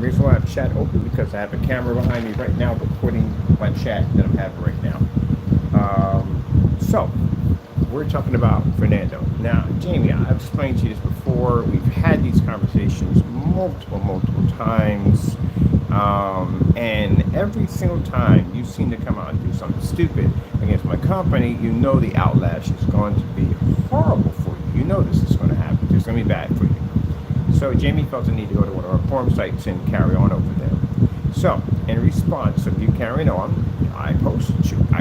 reason why I have chat open because I have a camera behind me right now recording my chat that I'm having right now. So we're talking about Fernando. Now, Jamie, I've explained to you this before. We've had these conversations multiple times. And every single time you seem to come out and do something stupid against my company, you know the outlash is going to be horrible for you. You know this is going to happen. It's going to be bad for you. So Jamie felt the need to go to one of our forum sites and carry on over there. So in response of you carrying on, I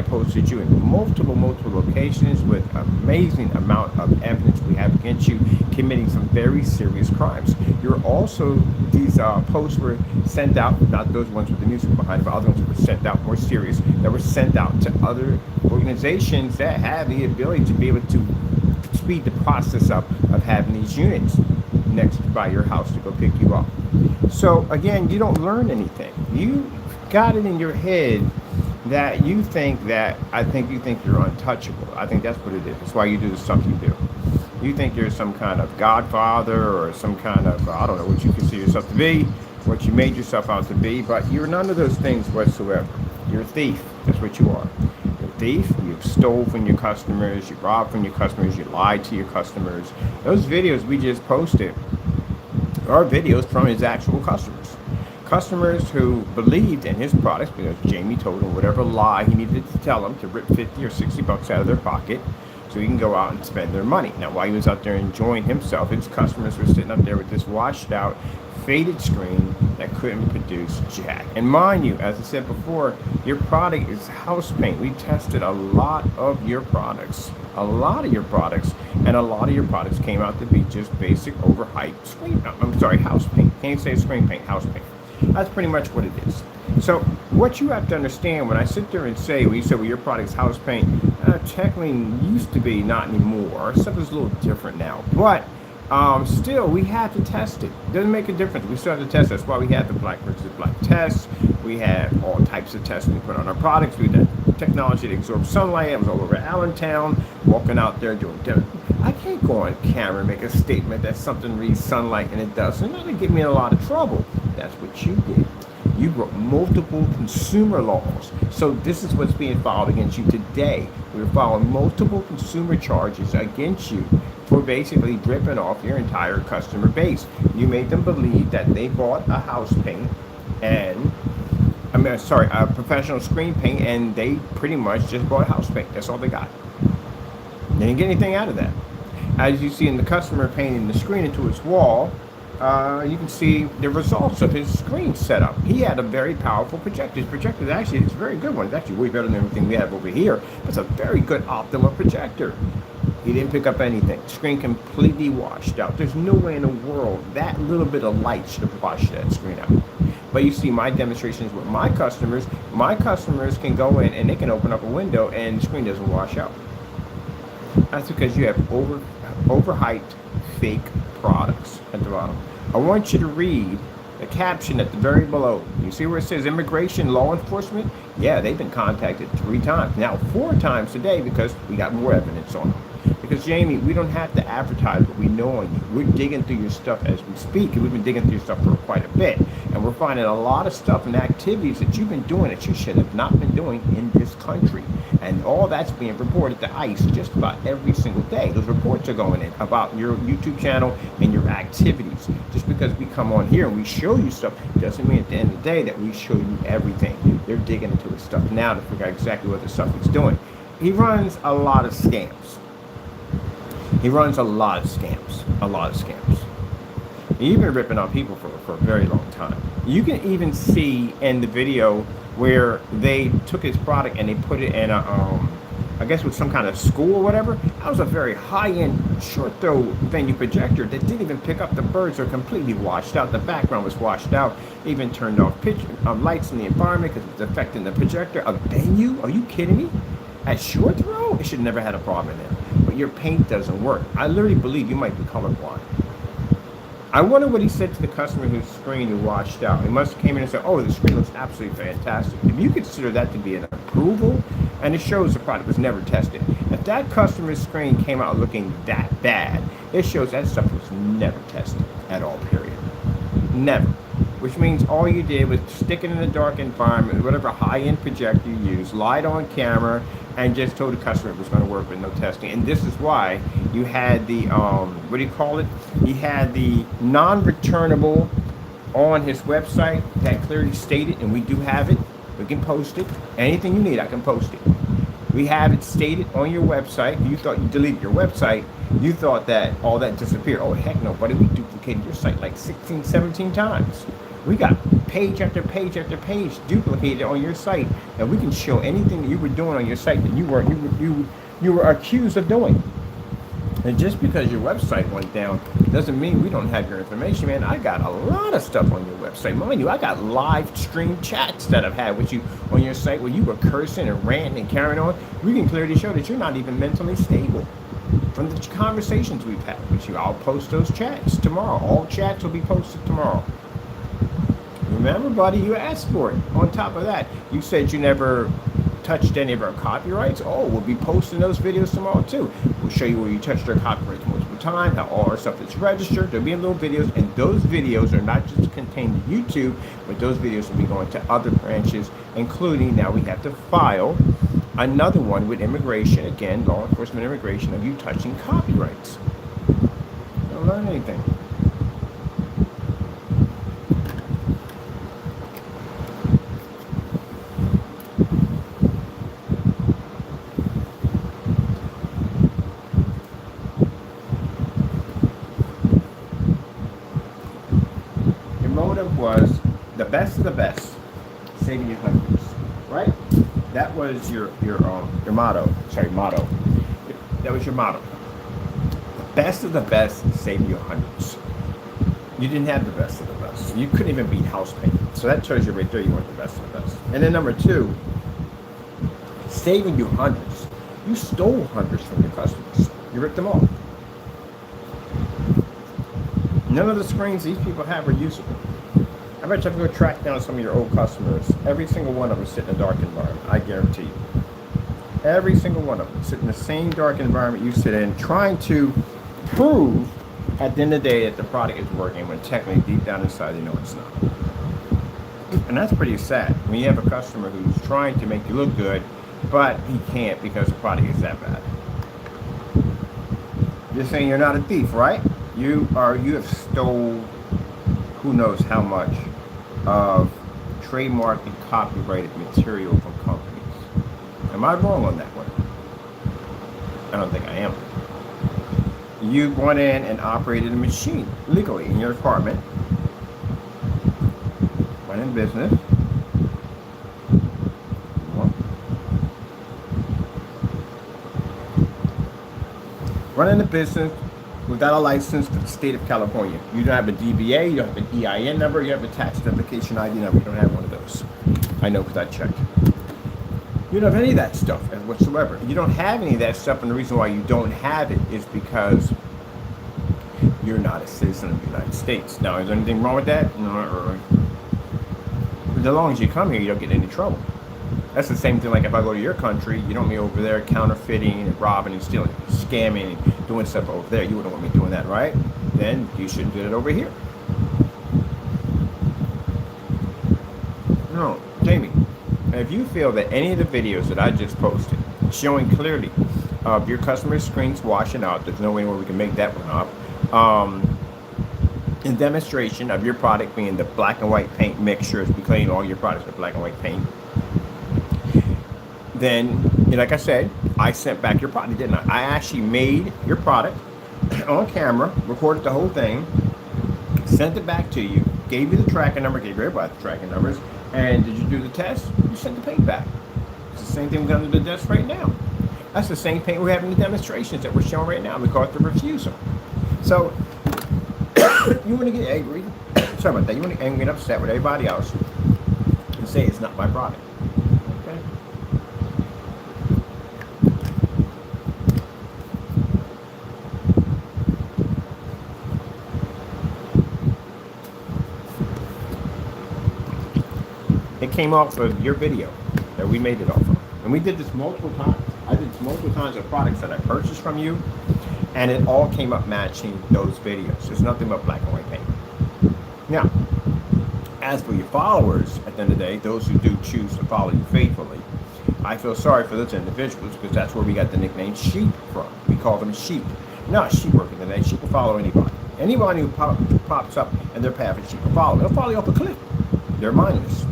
posted you in multiple locations with amazing amount of evidence we have against you committing some very serious crimes. You're also, these posts were sent out, not those ones with the music behind it, but other ones were sent out, more serious, that were sent out to other organizations that have the ability to be able to speed the process up of having these units next by your house to go pick you up. So again, you don't learn anything. You got it in your head that you think you're untouchable. I think that's what it is. That's why you do the stuff you do. You think you're some kind of godfather or some kind of, I don't know what you consider yourself to be, what you made yourself out to be, but you're none of those things whatsoever. You're a thief. That's what you are. You're a thief. You've stole from your customers. You robbed from your customers. You lied to your customers. Those videos we just posted are videos from his actual customers. Customers who believed in his products because Jamie told them whatever lie he needed to tell them to rip 50 or 60 bucks out of their pocket so he can go out and spend their money. Now, while he was out there enjoying himself, his customers were sitting up there with this washed out, faded screen that couldn't produce jack. And mind you, as I said before, your product is house paint. We tested a lot of your products, and a lot of your products came out to be just basic overhyped house paint. Can't say screen paint, house paint. That's pretty much what it is. So what you have to understand when I sit there and say, well, you said, well, your product's house paint, technically used to be, not anymore. Stuff is a little different now, but still, we have to test it. It doesn't make a difference. We still have to test. That's why we have the black versus black tests. We have all types of tests we put on our products. We had technology that absorbs sunlight. I was all over Allentown, walking out there doing dirt. I can't go on camera and make a statement that something reads sunlight and it doesn't. That'll get me in a lot of trouble. That's what you did. You broke multiple consumer laws. So this is what's being filed against you today. We're filing multiple consumer charges against you for basically ripping off your entire customer base. You made them believe that they bought a house paint a professional screen paint, and they pretty much just bought house paint. That's all they got. They didn't get anything out of that. As you see in the customer painting the screen into his wall, you can see the results of his screen setup. He had a very powerful projector. His projector is a very good one. It's actually way better than everything we have over here. It's a very good optimal projector. He didn't pick up anything. Screen completely washed out. There's no way in the world that little bit of light should have washed that screen out. But you see my demonstrations with my customers can go in and they can open up a window and the screen doesn't wash out. That's because you have overhyped fake products at the bottom. I want you to read the caption at the very below. You see where it says immigration law enforcement? Yeah, they've been contacted 3 times. Now 4 times today because we got more evidence on them. Because Jamie, we don't have to advertise what we know on you. We're digging through your stuff as we speak, and we've been digging through your stuff for quite a bit. And we're finding a lot of stuff and activities that you've been doing that you should have not been doing in this country. And all that's being reported to ICE just about every single day. Those reports are going in about your YouTube channel and your activities. Just because we come on here and we show you stuff doesn't mean at the end of the day that we show you everything. They're digging into his stuff now to figure out exactly what the stuff he's doing. He runs a lot of scams. He's been ripping on people for a very long time. You can even see in the video where they took his product and they put it in I guess with some kind of school or whatever. That was a very high-end short throw venue projector that didn't even pick up the birds. Or completely washed out. The background was washed out. Even turned off lights in the environment because it's affecting the projector. A venue? Are you kidding me? At short throw? It should never had a problem in there. But your paint doesn't work. I literally believe you might be colorblind. I wonder what he said to the customer whose screen he washed out. He must have came in and said, oh, the screen looks absolutely fantastic. If you consider that to be an approval, and it shows the product was never tested. If that customer's screen came out looking that bad, it shows that stuff was never tested at all, period. Never. which means all you did was stick it in a dark environment, whatever high-end projector you use, lied on camera, and just told the customer it was going to work with no testing. And this is why you had the, what do you call it? He had the non-returnable on his website that clearly stated, and we do have it. We can post it. Anything you need, I can post it. We have it stated on your website. You thought you deleted your website. You thought that all that disappeared. Oh, heck no, buddy. We duplicated your site like 16, 17 times. We got page after page after page duplicated on your site. And we can show anything that you were doing on your site that you were accused of doing. And just because your website went down doesn't mean we don't have your information, man. I got a lot of stuff on your website. Mind you, I got live stream chats that I've had with you on your site where you were cursing and ranting and carrying on. We can clearly show that you're not even mentally stable from the conversations we've had with you. I'll post those chats tomorrow. All chats will be posted tomorrow. Remember, buddy, you asked for it. On top of that, you said you never touched any of our copyrights. Oh, we'll be posting those videos tomorrow too. We'll show you where you touched our copyrights multiple times, how all our stuff is registered. There'll be little videos, and those videos are not just contained to YouTube, but those videos will be going to other branches, including now we have to file another one with immigration, again, law enforcement immigration, of you touching copyrights. Don't learn anything. Was the best of the best, saving you hundreds, right? That was your motto. Sorry, motto. That was your motto. The best of the best, saving you hundreds. You didn't have the best of the best. You couldn't even beat house paint. So that shows you right there you weren't the best of the best. And then number two, saving you hundreds. You stole hundreds from your customers. You ripped them off. None of the screens these people have are usable. I bet you I can go track down some of your old customers. Every single one of them sit in a dark environment, I guarantee you. Every single one of them sit in the same dark environment you sit in, trying to prove at the end of the day that the product is working when technically deep down inside they know it's not. And that's pretty sad when you have a customer who's trying to make you look good, but he can't because the product is that bad. You're saying you're not a thief, right? You have stole who knows how much of trademark and copyrighted material from companies. Am I wrong on that one? I don't think I am. You went in and operated a machine legally in your apartment, went in business, running a business without a license for the state of California. You don't have a DBA, you don't have an EIN number, you have a tax identification ID number. You don't have one of those. I know because I checked. You don't have any of that stuff whatsoever. You don't have any of that stuff, and the reason why you don't have it is because you're not a citizen of the United States. Now, is there anything wrong with that? No, not really. But as long as you come here, you don't get in any trouble. That's the same thing like if I go to your country, you don't want me over there counterfeiting and robbing and stealing, scamming and doing stuff over there. You wouldn't want me doing that, right? Then you shouldn't do it over here. No, Jamie, if you feel that any of the videos that I just posted showing clearly of your customer screens washing out, there's no way where we can make that one up. In demonstration of your product being the black and white paint mixture, we claim all your products are black and white paint. Then, like I said, I sent back your product, didn't I? I actually made your product on camera, recorded the whole thing, sent it back to you, gave you the tracking number, gave everybody the tracking numbers, and did you do the test? You sent the paint back. It's the same thing we're under the desk right now. That's the same paint we have in the demonstrations that we're showing right now. We call it the refusal. So, you want to get angry, sorry about that, you want to get angry and upset with everybody else and say it's not my product. It came off of your video that we made it off of. And we did this multiple times. I did this multiple times of products that I purchased from you, and it all came up matching those videos. There's nothing but black and white paint. Now, As for your followers, at the end of the day, those who do choose to follow you faithfully, I feel sorry for those individuals because that's where we got the nickname sheep from. We call them sheep. Not sheep working today. Sheep will follow anybody. Anybody who pops up in their path, a sheep will follow. They'll follow you off a cliff. They're mindless.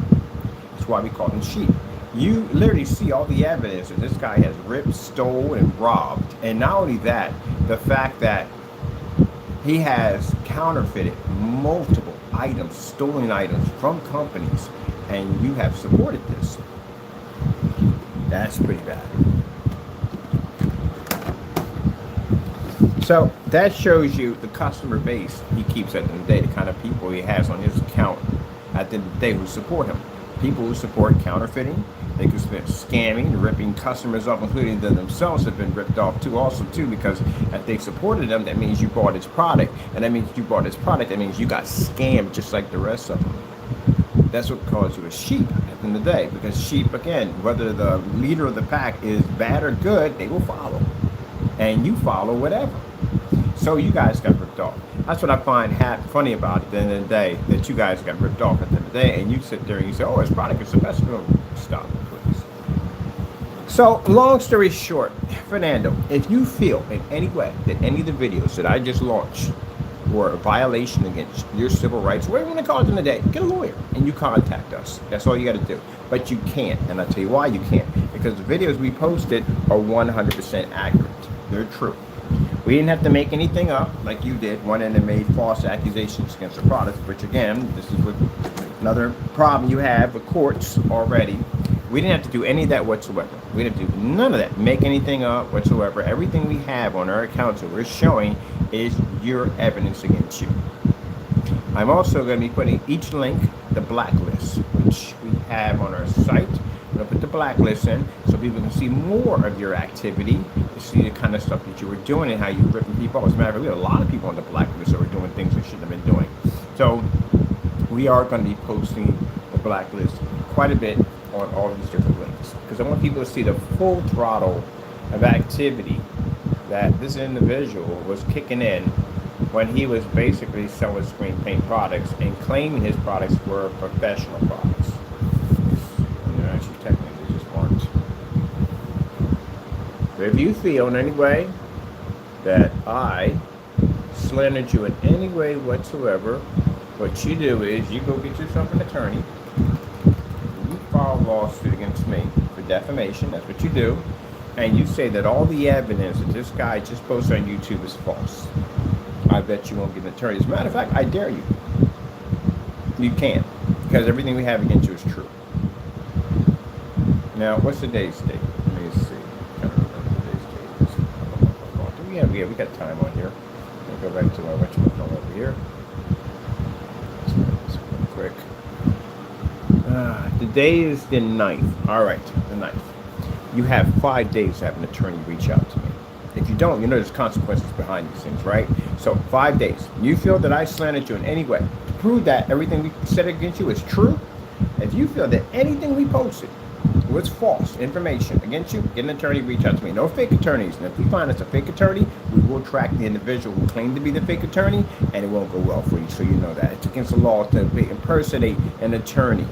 That's why we call them sheep. You literally see all the evidence that this guy has ripped, stole, and robbed. And not only that, the fact that he has counterfeited multiple items, stolen items from companies, and you have supported this. That's pretty bad. So that shows you the customer base he keeps at the end of the day, the kind of people he has on his account at the end of the day who support him. People who support counterfeiting, they could spend scamming, ripping customers off, including themselves have been ripped off too, because if they supported them, that means you bought his product, and that means you bought his product, that means you got scammed just like the rest of them. That's what calls you a sheep at the end of the day, because sheep, again, whether the leader of the pack is bad or good, they will follow, and you follow whatever. So you guys got ripped off. That's what I find funny about it at the end of the day, that you guys got ripped off at the end of the day, and you sit there and you say, oh, his product is the best. No, stop it, please. So, long story short, Fernando, if you feel in any way that any of the videos that I just launched were a violation against your civil rights, whatever you want to call it in the day, get a lawyer and you contact us. That's all you got to do. But you can't, and I'll tell you why you can't. Because the videos we posted are 100% accurate. They're true. We didn't have to make anything up like you did, one and made false accusations against the product, which again, this is what another problem you have with courts already. We didn't have to do any of that whatsoever. We didn't do none of that, make anything up whatsoever. Everything we have on our accounts that we're showing is your evidence against you. I'm also going to be putting each link, the blacklist, which we have on our site. I'm going to put the blacklist in so people can see more of your activity, to see the kind of stuff that you were doing and how you were ripping people off. As a matter of fact, we have a lot of people on the blacklist that were doing things they shouldn't have been doing. So we are going to be posting the blacklist quite a bit on all these different links, because I want people to see the full throttle of activity that this individual was kicking in when he was basically selling screen paint products and claiming his products were professional products. And actually technically just weren't. So if you feel in any way that I slandered you in any way whatsoever, what you do is you go get yourself an attorney. You file a lawsuit against me for defamation. That's what you do. And you say that all the evidence that this guy just posted on YouTube is false. I bet you won't get an attorney. As a matter of fact, I dare you. You can't, because everything we have against you is true. Now, what's today's date? Let me see. I can't remember today's date. We got time on here. I'll go back to my whatchamacallit over here. Let's make this real quick. Today is the 9th. All right, the 9th. You have 5 days to have an attorney reach out to me. If you don't, you know there's consequences behind these things, right? So 5 days. You feel that I slandered you in any way, to prove that everything we said against you is true. If you feel that anything we posted was false information against you, get an attorney, reach out to me. No fake attorneys. And if we find it's a fake attorney, we will track the individual who claimed to be the fake attorney, and it won't go well for you, so you know that. It's against the law to impersonate an attorney.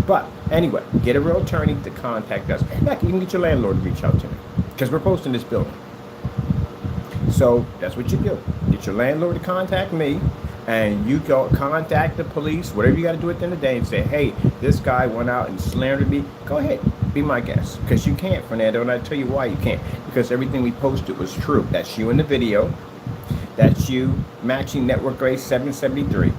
But anyway, get a real attorney to contact us. Heck, you can get your landlord to reach out to me, because we're posting this building. So that's what you do. Get your landlord to contact me, and you go contact the police, whatever you got to do at the end of the day, and say, hey, this guy went out and slandered me. Go ahead, be my guest, because you can't, Fernando, and I'll tell you why you can't. Because everything we posted was true. That's you in the video. That's you matching network grade 773.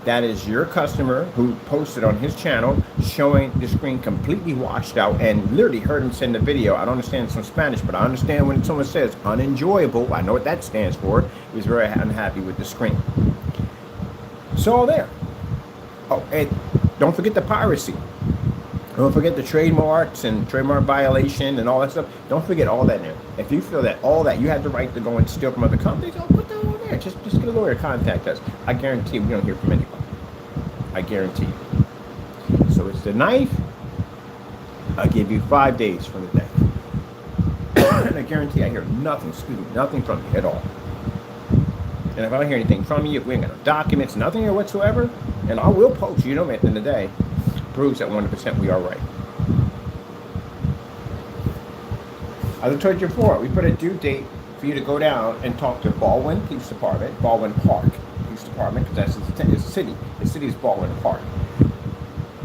That is your customer who posted on his channel showing the screen completely washed out, and literally heard him send the video. I don't understand some Spanish, but I understand when someone says unenjoyable. I know what that stands for. He was very unhappy with the screen. It's all there. Oh, and don't forget the piracy. Don't forget the trademarks and trademark violation and all that stuff. Don't forget all that there. If you feel that all that, you have the right to go and steal from other companies, oh, put that all there. Just get a lawyer to contact us. I guarantee we don't hear from anybody. I guarantee you. So it's the 9th. I'll give you 5 days from the day. And I guarantee I hear nothing from you at all. And if I don't hear anything from you, if we ain't got no documents, nothing here whatsoever, and I will post, you know, at the end of the day, proves that 100% we are right. As I told you before, we put a due date for you to go down and talk to Baldwin Police Department, Baldwin Park Police Department, because that's the city. The city is Baldwin Park.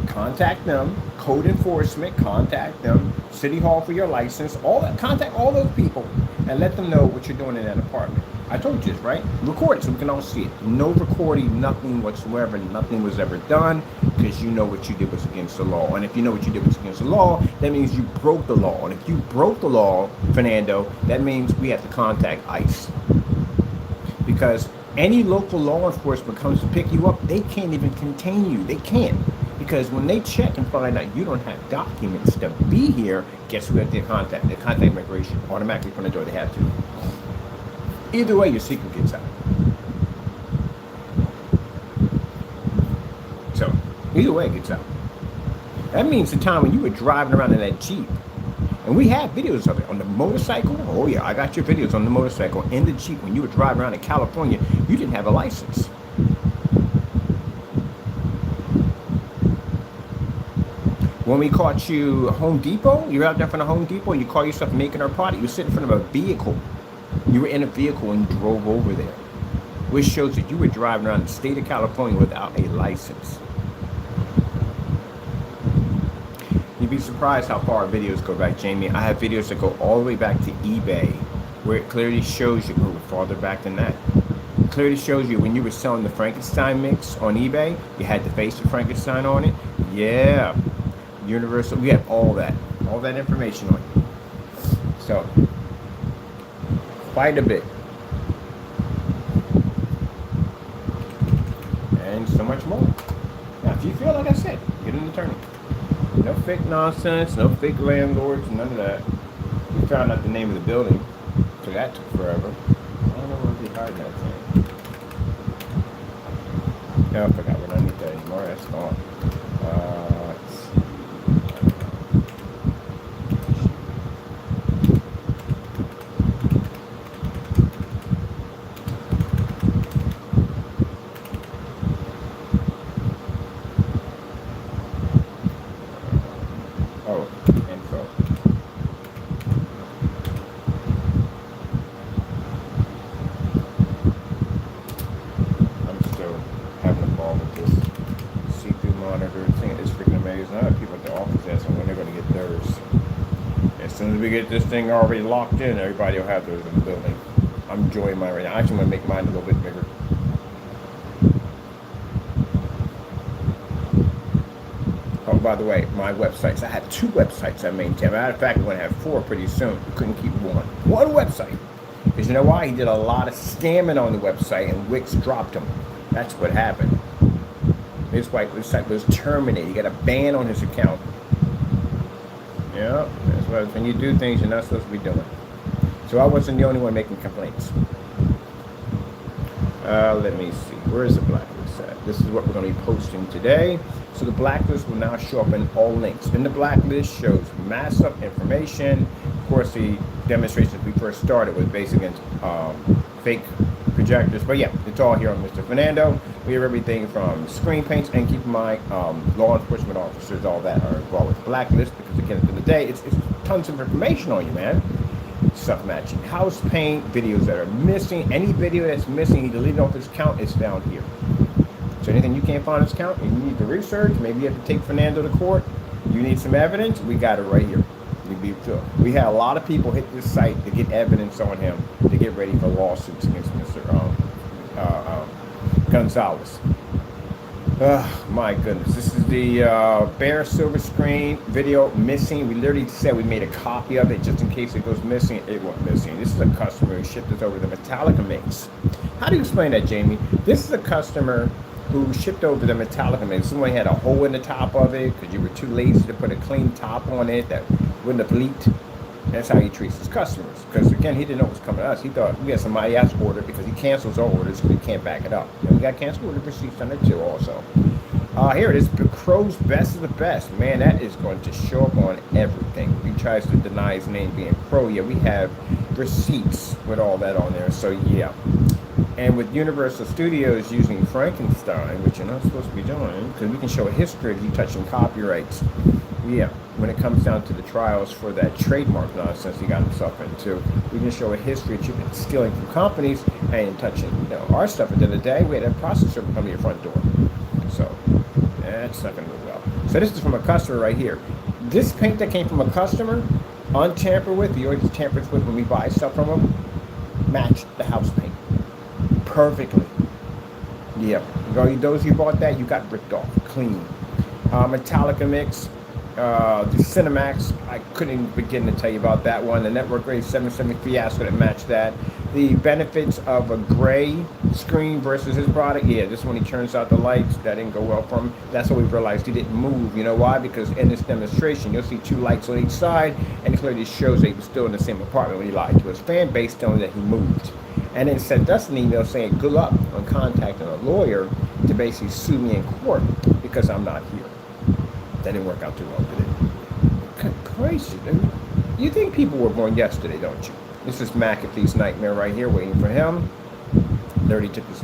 Contact them, code enforcement, contact them, City Hall for your license, all that. Contact all those people and let them know what you're doing in that apartment. I told you this, right? Record it so we can all see it. No recording, nothing whatsoever. Nothing was ever done because you know what you did was against the law. And if you know what you did was against the law, that means you broke the law. And if you broke the law, Fernando, that means we have to contact ICE. Because any local law enforcement comes to pick you up, they can't even contain you. They can't. Because when they check and find out you don't have documents to be here, guess who has their contact? They contact immigration automatically from the door. They have to. Either way, your secret gets out. So, either way, it gets out. That means the time when you were driving around in that Jeep, and we have videos of it on the motorcycle. Oh yeah, I got your videos on the motorcycle in the Jeep when you were driving around in California. You didn't have a license. When we caught you Home Depot, you're out there from the Home Depot, you call yourself making our party, you sit in front of a vehicle. You were in a vehicle and drove over there, which shows that you were driving around the state of California without a license. You'd be surprised how far our videos go back, Jamie. I have videos that go all the way back to eBay, where it clearly shows you, we're farther back than that. It clearly shows you when you were selling the Frankenstein mix on eBay, you had the face of Frankenstein on it. Yeah. Universal, we have all that information on you. So, quite a bit. And so much more. Now, if you feel like I said, get an attorney. No fake nonsense, no fake landlords, none of that. We found out the name of the building, so that took forever. I don't know where they hide that thing. No, I forgot, we don't need that anymore, that's gone. We get this thing already locked in, everybody will have those in the building. I'm enjoying mine right now. I actually want to make mine a little bit bigger. Oh, by the way, my websites. I have 2 websites I maintain. Matter of fact, I'm going to have 4 pretty soon. We couldn't keep one website. Because you know why? He did a lot of scamming on the website and Wix dropped him. That's what happened. His website was terminated. He got a ban on his account. Yeah, that's what, when you do things you're not supposed to be doing. So I wasn't the only one making complaints. Let me see. Where is the blacklist at? This is what we're going to be posting today. So the blacklist will now show up in all links. In the blacklist shows massive information. Of course, the demonstrations we first started was based against fake projectors. But yeah, it's all here on Mr. Fernando. We have everything from screen paints, and keep in mind, law enforcement officers, all that are involved with blacklist, because at the end of the day, it's tons of information on you, man. Stuff matching house paint, videos that are missing. Any video that's missing, he deleted off his account, is found here. So anything you can't find on his account, and you need to research, maybe you have to take Fernando to court, you need some evidence, we got it right here. We had a lot of people hit this site to get evidence on him to get ready for lawsuits against Mr. Gonzalez. My goodness, this is the bare silver screen video missing. We literally said we made a copy of it just in case it goes missing. It went missing. This is a customer who shipped us over the Metallica mix. How do you explain that, Jamie? This is a customer who shipped over the Metallica mix. Someone had a hole in the top of it because you were too lazy to put a clean top on it that wouldn't have leaked. That's how he treats his customers. Because again, he didn't know what was coming to us. He thought we had somebody else order because he cancels our orders because he can't back it up. And we got canceled order receipts on it too also. Here it is, the Crow's best of the best. Man, that is going to show up on everything. He tries to deny his name being Crow. Yeah, we have receipts with all that on there. So yeah. And with Universal Studios using Frankenstein, which you're not supposed to be doing, because we can show a history of you touching copyrights. Yeah, when it comes down to the trials for that trademark nonsense he got himself into, we can show a history that you've been stealing from companies and touching, our stuff. At the end of the day, we had a processor come to your front door. So that's not going to go well. So this is from a customer right here. This paint that came from a customer, untampered with, he always tampers with when we buy stuff from him, matched the house paint perfectly. Yeah, those who bought that, you got ripped off, clean. Metallica mix, the Cinemax, I couldn't even begin to tell you about that one. The network grade 770 fiasco that matched that. The benefits of a gray screen versus his product, yeah, this one he turns out the lights, that didn't go well for him. That's what we realized he didn't move. You know why? Because in this demonstration, you'll see 2 lights on each side, and it clearly shows that he was still in the same apartment when he lied to his fan base, telling that he moved. And then sent us an email saying, good luck on contacting a lawyer to basically sue me in court because I'm not here. That didn't work out too well, did it? Good gracious, dude. You think people were born yesterday, don't you? This is McAfee's nightmare right here, waiting for him. There he took his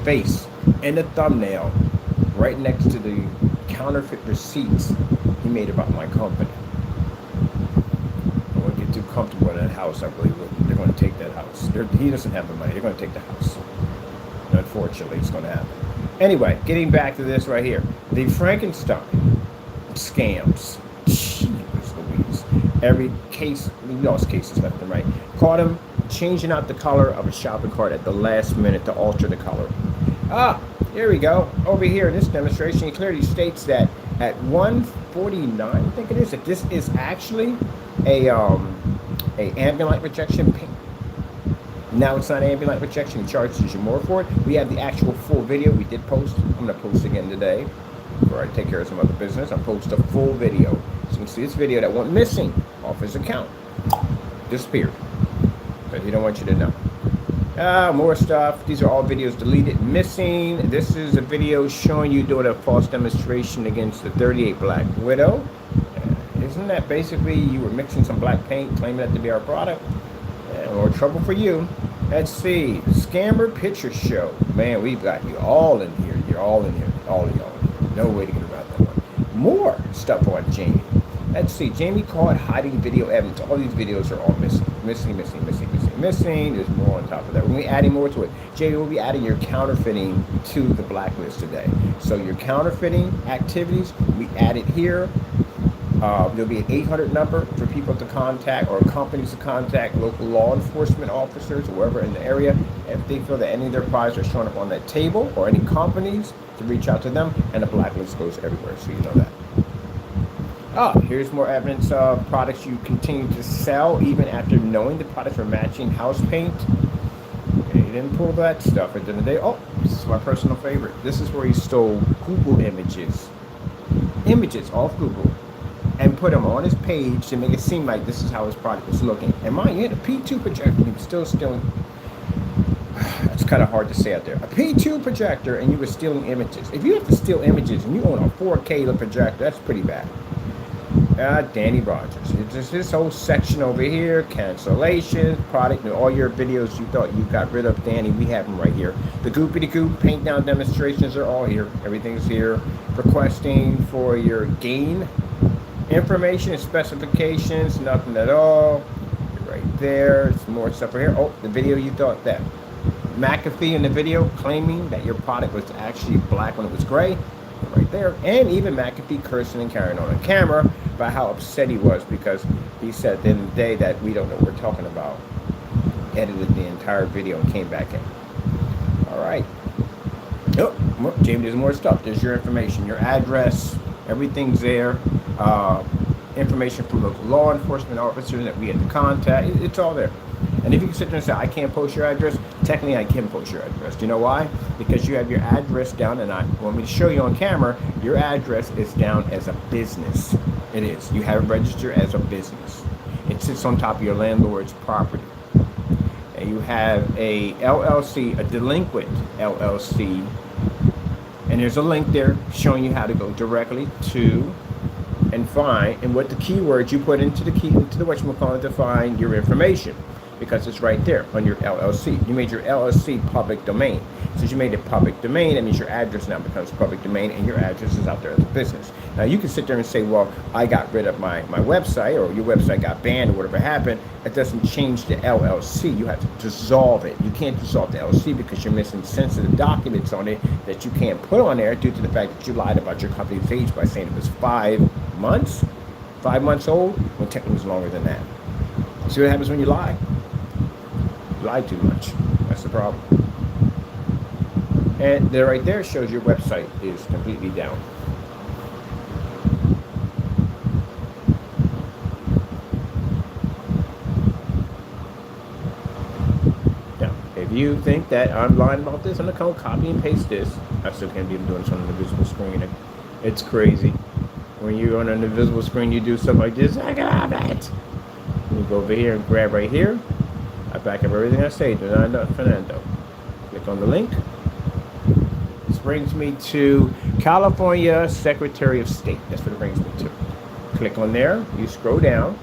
face and the thumbnail right next to the counterfeit receipts he made about my company. I won't get too comfortable in that house, I believe. They're going to take that house. He doesn't have the money. They're going to take the house. Unfortunately, it's going to happen. Anyway, getting back to this right here. The Frankenstein scams. Jeez Louise. Every case, it's cases left and right. Caught him changing out the color of a shopping cart at the last minute to alter the color. Here we go. Over here in this demonstration, he clearly states that at 149, I think it is, that this is actually a ambient light projection paint. Now it's not ambient light projection, he charges you more for it. We have the actual full video we did post. I'm going to post again today before I take care of some other business. I'll post a full video. So you can see this video that went missing off his account. Disappeared. But he don't want you to know. More stuff. These are all videos deleted, missing. This is a video showing you doing a false demonstration against the 38 Black Widow. Isn't that basically you were mixing some black paint, claiming that to be our product? More trouble for you. Let's see. Scammer Picture Show. Man, we've got you all in here. You're all in here. All of y'all in here. No way to get around that one. More stuff on Jamie. Let's see. Jamie caught hiding video evidence. All these videos are all missing. Missing. There's more on top of that. We're going to be adding more to it. Jamie will be adding your counterfeiting to the blacklist today. So your counterfeiting activities, we added here. There'll be an 800 number for people to contact or companies to contact local law enforcement officers or whoever in the area if they feel that any of their products are showing up on that table, or any companies to reach out to them, and the blacklist goes everywhere, so you know that. Here's more evidence of products you continue to sell even after knowing the products are matching house paint. Okay, you didn't pull that stuff at the end of the day. Oh, this is my personal favorite. This is where he stole Google images off Google and put them on his page to make it seem like this is how his product was looking. And mind you, the P2 projector, he was still stealing. It's kind of hard to say out there. A P2 projector, and you were stealing images. If you have to steal images and you own a 4K projector, that's pretty bad. Danny Rogers. It's this whole section over here, cancellation, product, and all your videos you thought you got rid of, Danny, we have them right here. The Goopy Goop paint down demonstrations are all here. Everything's here. Requesting for your gain information and specifications, nothing at all. Right there. Some more stuff right here. Oh, the video you thought that McAfee in the video claiming that your product was actually black when it was gray. Right there. And even McAfee cursing and carrying on camera about how upset he was because he said at the end of the day that we don't know what we're talking about. Edited the entire video and came back in. All right. Oh, Jamie, there's more stuff. There's your information, your address, everything's there. Information from local law enforcement officers that we had to contact. It's all there. And if you can sit there and say, I can't post your address, technically I can post your address. Do you know why? Because you have your address down, and I want me to show you on camera, your address is down as a business. It is. You have it registered as a business. It sits on top of your landlord's property. And you have a LLC, a delinquent LLC, and there's a link there showing you how to go directly to and find, and what the keywords you put into the whatchamacallit to find your information. because it's right there on your LLC. You made your LLC public domain. Since you made it public domain, that means your address now becomes public domain, and your address is out there as a business. Now you can sit there and say, well, I got rid of my website, or your website got banned, or whatever happened. It doesn't change the LLC. You have to dissolve it. You can't dissolve the LLC because you're missing sensitive documents on it that you can't put on there due to the fact that you lied about your company's age by saying it was 5 months old, when technically it's longer than that. See what happens when you lie? You lie too much. That's the problem. And there, right there, shows your website is completely down. Now, if you think that I'm lying about this, I'm gonna copy and paste this. I still can't even do this on an invisible screen. It's crazy. When you're on an invisible screen, you do stuff like this. I got it. You go over here and grab right here. I back up everything I say. Jaime Fernando. Click on the link. This brings me to California Secretary of State. That's what it brings me to. Click on there. You scroll down.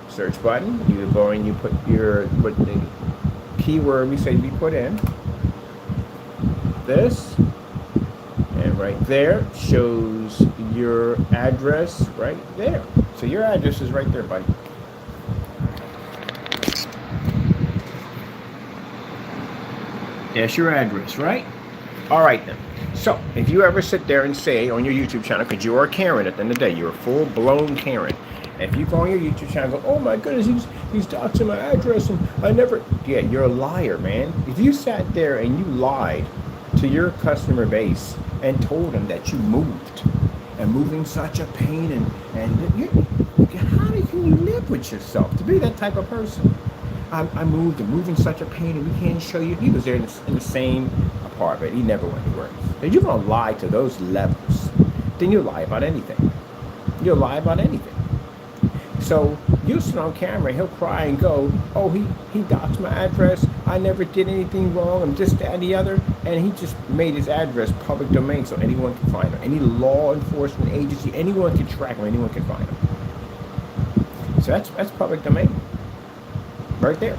Search button. You go and you put what the keyword we say we put in. This. And right there shows your address right there. So your address is right there, buddy. That's your address, right? All right then. So if you ever sit there and say on your YouTube channel, because you are a Karen at the end of the day, you're a full-blown Karen. If you go on your YouTube channel and go, oh my goodness, he's doxing my address and I never, yeah, you're a liar, man. If you sat there and you lied to your customer base and told them that you moved, and moving such a pain, and how can you live with yourself to be that type of person? I moved and moving such a pain, and we can't show you. He was there in the same apartment. He never went anywhere. If you're gonna lie to those levels, then you'll lie about anything. You'll lie about anything. So you'll sit on camera, he'll cry and go, oh, he doxed my address. I never did anything wrong. I'm just that and the other. And he just made his address public domain so anyone can find him. Any law enforcement agency, anyone can track him, anyone can find him. So that's public domain. Right there.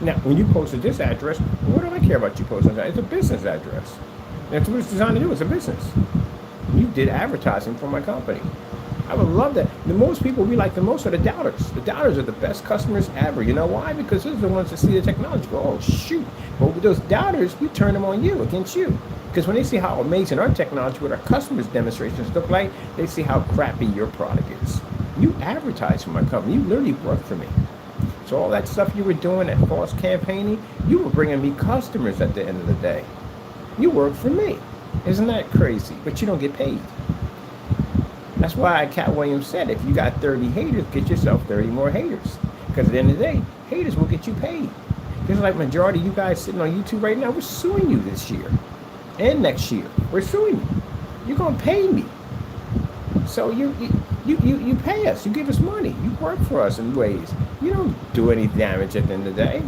Now, when you posted this address, what do I care about you posting that? It's a business address. That's what it's designed to do. It's a business. You did advertising for my company. I would love that. The most people we like the most are the doubters. The doubters are the best customers ever. You know why? Because those are the ones that see the technology. Go, oh, shoot. But with those doubters, we turn them on you, against you. Because when they see how amazing our technology, what our customers' demonstrations look like, they see how crappy your product is. You advertise for my company. You literally work for me. So all that stuff you were doing, that false campaigning, you were bringing me customers at the end of the day. You work for me. Isn't that crazy? But you don't get paid. That's why Cat Williams said, if you got 30 haters, get yourself 30 more haters. Because at the end of the day, haters will get you paid. Just like majority of you guys sitting on YouTube right now, we're suing you this year. And next year. We're suing you. You're going to pay me. So you pay us. You give us money. You work for us in ways. You don't do any damage at the end of the day.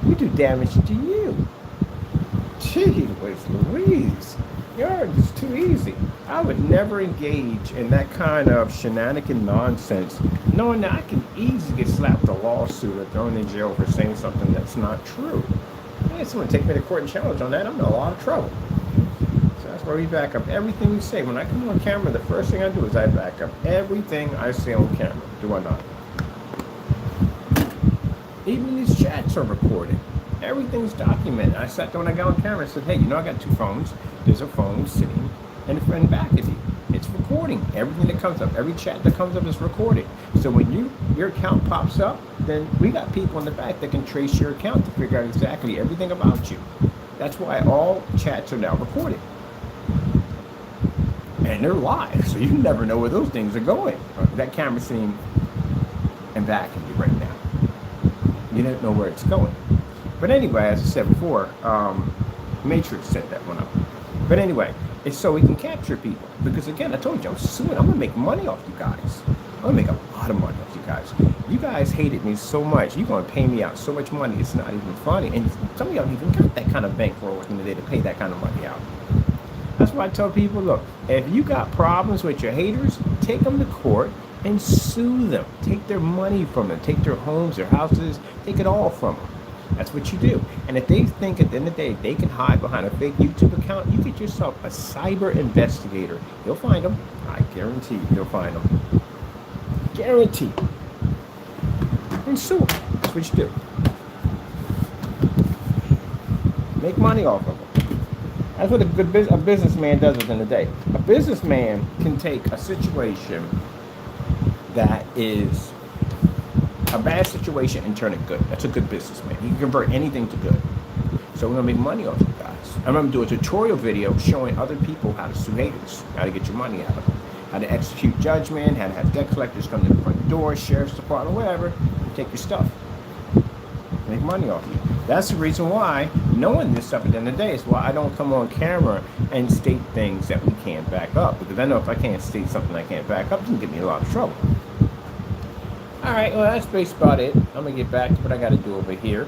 We do damage to you. Gee whiz Louise. You're just too easy. I would never engage in that kind of shenanigan nonsense, knowing that I can easily get slapped a lawsuit or thrown in jail for saying something that's not true. Hey, someone take me to court and challenge on that, I'm in a lot of trouble. So that's why we back up everything we say. When I come on camera, the first thing I do is I back up everything I say on camera. Do I not? Even these chats are recorded. Everything's documented. I sat there when I got on camera and said, hey, you know I got two phones. There's a phone sitting in the front and back of you. It's recording. Everything that comes up, every chat that comes up is recorded. So when your account pops up, then we got people in the back that can trace your account to figure out exactly everything about you. That's why all chats are now recorded. And they're live, so you never know where those things are going. That camera's sitting in back of you right now. You don't know where it's going. But anyway, as I said before, Matrix set that one up. But anyway, it's so we can capture people. Because again, I told you, I'm suing. I'm going to make money off you guys. I'm going to make a lot of money off you guys. You guys hated me so much. You're going to pay me out so much money, it's not even funny. And some of y'all don't even got that kind of bankroll in the day to pay that kind of money out. That's why I tell people, look, if you got problems with your haters, take them to court and sue them. Take their money from them. Take their homes, their houses, take it all from them. That's what you do. And if they think at the end of the day they can hide behind a fake YouTube account, you get yourself a cyber investigator. You'll find them. I guarantee you, you'll find them. Guarantee. And sue them. That's what you do. Make money off of them. That's what a businessman does at the end of the day. A businessman can take a situation that is a bad situation and turn it good. That's a good businessman. He can convert anything to good. So we're gonna make money off you guys. I'm gonna do a tutorial video showing other people how to sue haters, how to get your money out of them, how to execute judgment, how to have debt collectors come to the front door, sheriff's department, whatever, and take your stuff. Make money off you. That's the reason why, knowing this stuff at the end of the day, is why I don't come on camera and state things that we can't back up. Because I know if I can't state something I can't back up, it can get me in a lot of trouble. Alright, well that's basically about it. I'm going to get back to what I got to do over here.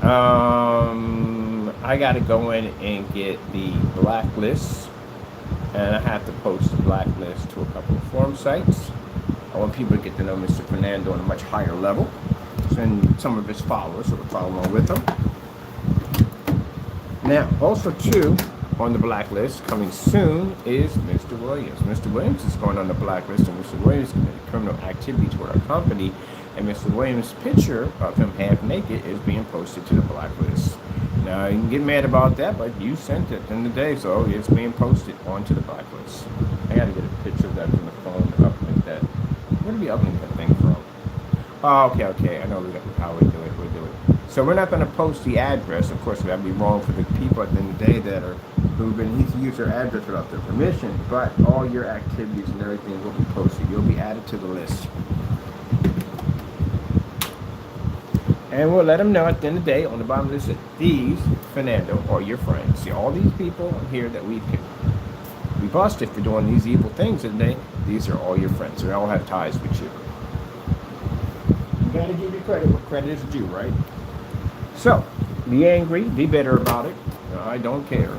I got to go in and get the blacklist. And I have to post the blacklist to a couple of forum sites. I want people to get to know Mr. Fernando on a much higher level. And some of his followers who will follow along with him. Now, also too, on the blacklist coming soon is Mr. Williams. Mr. Williams is going on the blacklist, and Mr. Williams committed criminal activity toward our company, and Mr. Williams' picture of him half naked is being posted to the blacklist. Now, you can get mad about that, but you sent it in the day, so it's being posted onto the blacklist. I gotta get a picture of that from the phone up like that. Where do we upload that thing from? Oh, okay, I know how we do it. So we're not going to post the address. Of course, that would be wrong for the people at the end of the day that are who've been used their address without their permission. But all your activities and everything will be posted. You'll be added to the list. And we'll let them know at the end of the day on the bottom of the list that these, Fernando, are your friends. See, all these people here that we busted for doing these evil things today, these are all your friends. They all have ties with you. You gotta give you credit where credit is due, right? So, be angry, be bitter about it. I don't care.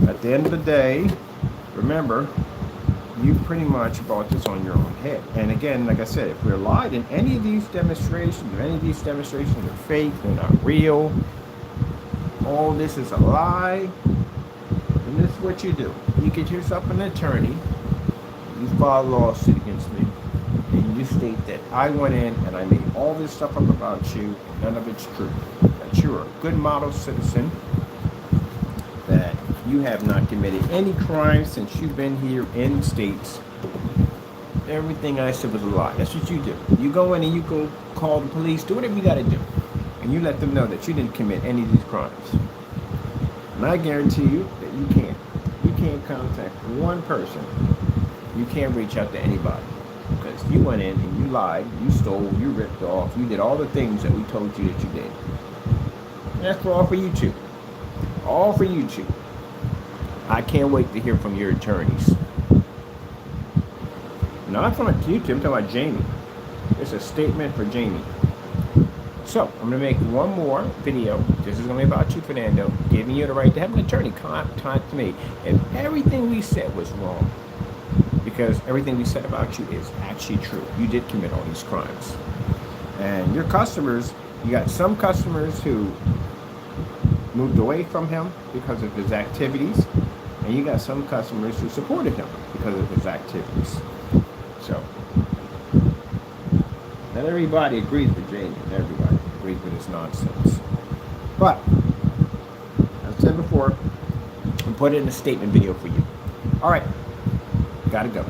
At the end of the day, remember, you pretty much brought this on your own head. And again, like I said, if we're lied in any of these demonstrations, are fake, they're not real, all this is a lie, then this is what you do. You get yourself an attorney, you file a lawsuit against me, and you state that I went in and I made all this stuff up about you, and none of it's true. That you're a good model citizen, that you have not committed any crimes since you've been here in the States. Everything I said was a lie. That's what you do. You go in and you go call the police, do whatever you got to do. And you let them know that you didn't commit any of these crimes. And I guarantee you that you can't. You can't contact one person. You can't reach out to anybody. Because you went in and you lied, you stole, you ripped off, you did all the things that we told you that you did. And that's all for YouTube. All for YouTube. I can't wait to hear from your attorneys. Not from YouTube, I'm talking about Jamie. It's a statement for Jamie. So, I'm going to make one more video. This is going to be about you, Fernando, giving you the right to have an attorney contact me if everything we said was wrong. Because everything we said about you is actually true. You did commit all these crimes. And your customers, you got some customers who moved away from him because of his activities. And you got some customers who supported him because of his activities. So, not everybody agrees with Jamie. Not everybody agrees with his nonsense. But, as I said before, I'll put it in a statement video for you. All right. Gotta go.